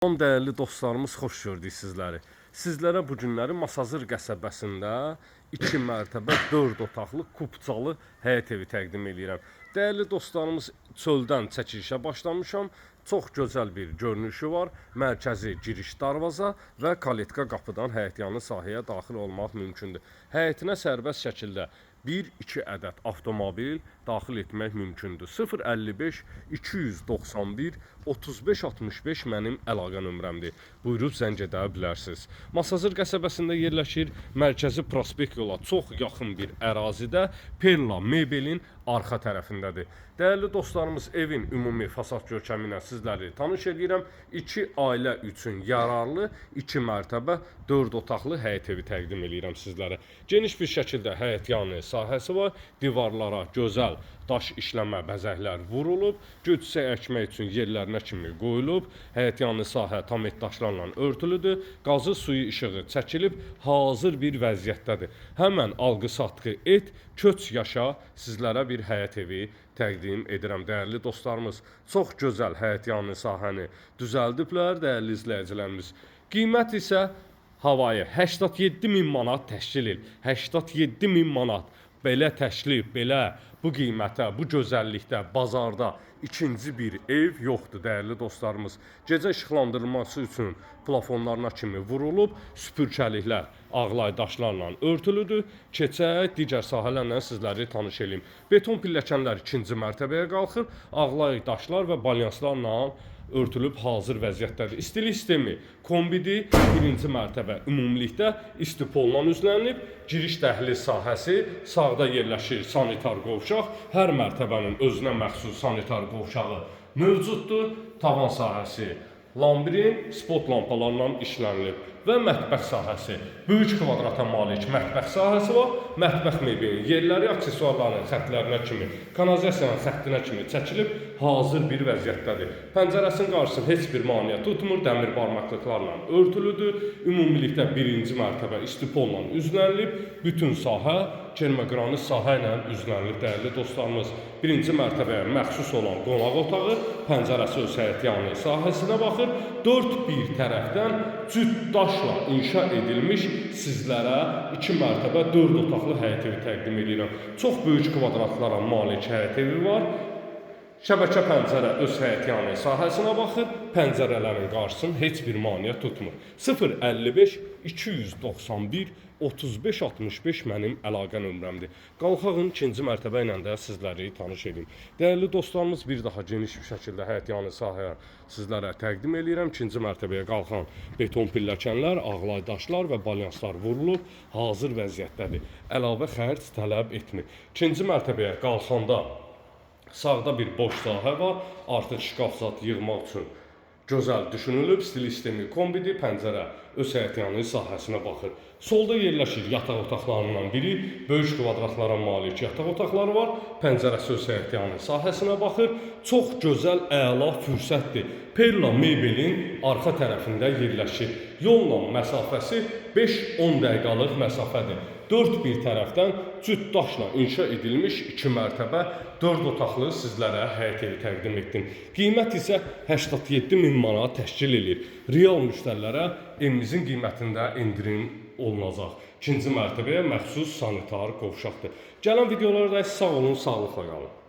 Salam dəyərli dostlarımız, xoş gördük sizləri. Sizlərə bu günləri Masazır qəsəbəsində 2 mərtəbə 4 otaqlı kupçalı həyət evi təqdim edirəm. Dəyərli dostlarımız, çöldən çəkilişə başlamışam. Çox gözəl bir görünüşü var. Mərkəzi giriş darvaza və kaletka qapıdan həyətyanı sahəyə daxil olmaq mümkündür. Həyətinə sərbəst şəkildə 1-2 ədəd avtomobil daxil etmək mümkündür. 055 291 35 65 mənim əlaqə nömrəmdir. Buyurub zəng edə bilərsiniz. Masazır qəsəbəsində yerləşir. Mərkəzi prospekt yola çox yaxın bir ərazidə Perla mebelin arxa tərəfindədir. Dəyərli dostlarımız, evin ümumi fasad görkəmi ilə sizləri tanış edirəm. 2 ailə üçün yararlı 2 mərtəbə 4 otaqlı həyət evi təqdim edirəm sizlərə. Geniş bir şəkildə həyətyanı sahəsi var. Divarlara gözəl daş işləmə bəzəklər vurulub. Göçsə əkmək üçün yerlərinə kimi qoyulub. Həyətyanı sahə tam et daşlarla örtülüdür. Qazı suyu işığı çəkilib hazır bir vəziyyətdədir. Həmən alqı-satqı et, köç yaşa sizlərə bir həyət evi təqdim edirəm. Dəyərli dostlarımız, çox gözəl həyətyanı sahəni düzəldiblər, dəyərli izləyicilərimiz. Qiymət isə havayı 87.000 manat təşkil edir. 87.000 manat. Belə təklif, belə bu qiymətə, bu gözəllikdə, bazarda ikinci bir ev yoxdur dəyərli dostlarımız. Gecə işıqlandırılması üçün plafonlarına kimi vurulub, süpürkəliklər ağlay daşlarla örtülüdür. Keçək digər sahələrlə sizləri tanış edeyim. Beton pilləkənlər ikinci mərtəbəyə qalxır, ağlay daşlar və balyanslarla örtülüb hazır vəziyyətdədir. İstilik sistemi kombidi birinci mərtəbə ümumilikdə istipolla üzlənilib. Giriş dəhliz sahəsi sağda yerləşir sanitar qovşaq. Hər mərtəbənin özünə məxsus sanitar qovşağı mövcuddur. Tavan sahəsi lambrin, spot lampalarla işlənilib və mətbəx sahəsi. Böyük kvadrata malik mətbəx sahəsi var. Mətbəx mebelinin yerləri aksesuarların xəttlərinə kimi, kanalizasiyanın xəttinə kimi çəkilib hazır bir vəziyyətdədir. Pəncərəsinin qarşısını heç bir maneə tutmur, dəmir barmaqlıqlarla örtülüdür. Ümumilikdə birinci mərtəbə istipolla üzlənilib. Bütün sahə kermogranit sahə ilə üzlənilib dəyərli dostlarımız. Birinci mərtəbəyə məxsus olan qonaq otağı, pəncərəsi öz həyətyanı sahəsinə baxır. 4 bir tərəfdən cüt daşla inşa edilmiş sizlərə 2 mərtəbə 4 otaqlı həyət evi təqdim edirəm. Çox böyük kvadratlara malik həyət evi var. Şəbəkə pəncərə öz həyətyanı sahəsinə baxır. Pəncərələrin qarşısını heç bir maneə tutmur. 055 291 35 65 mənim əlaqə nömrəmdir. Qalxağın ikinci mərtəbə ilə də sizləri tanış edeyim. Dəyərli dostlarımız, bir daha geniş bir şəkildə həyətyanı sahəyə sizlərə təqdim edirəm. İkinci mərtəbəyə qalxan beton pilləkənlər, ağlay daşlar və balyanslar vurulub hazır vəziyyətdədir. Əlavə xərc tələb etmir. İkinci mərtəbəyə qalxanda sağda bir boş sahə var. Artıq şkaf zat yığmaq üçün gözəl düşünülüb. Stil sistemi kombidi, pəncərə öz həyətyanı sahəsinə baxır. Solda yerləşir yataq otaqlarından biri. Böyük kvadratlara malik yataq otaqları var. Pəncərəsi öz həyətyanı sahəsinə baxır. Çox gözəl, əla fürsətdir. Perla mebelin arxa tərəfində yerləşir. Yolla məsafəsi 5-10 dəqiqəlıq məsafədir. 4 bir tərəfdən cüt daşla inşa edilmiş 2 mərtəbə 4 otaqlı sizlərə həyət evi təqdim etdim. Qiymət isə 87.000 manat təşkil edir. Real müştərilərə evimizin qiymətində endirim olunacaq. İkinci mərtəbəyə məxsus sanitar qovşaqdır. Gələn videolarda sağ olun, sağlıqla qalın.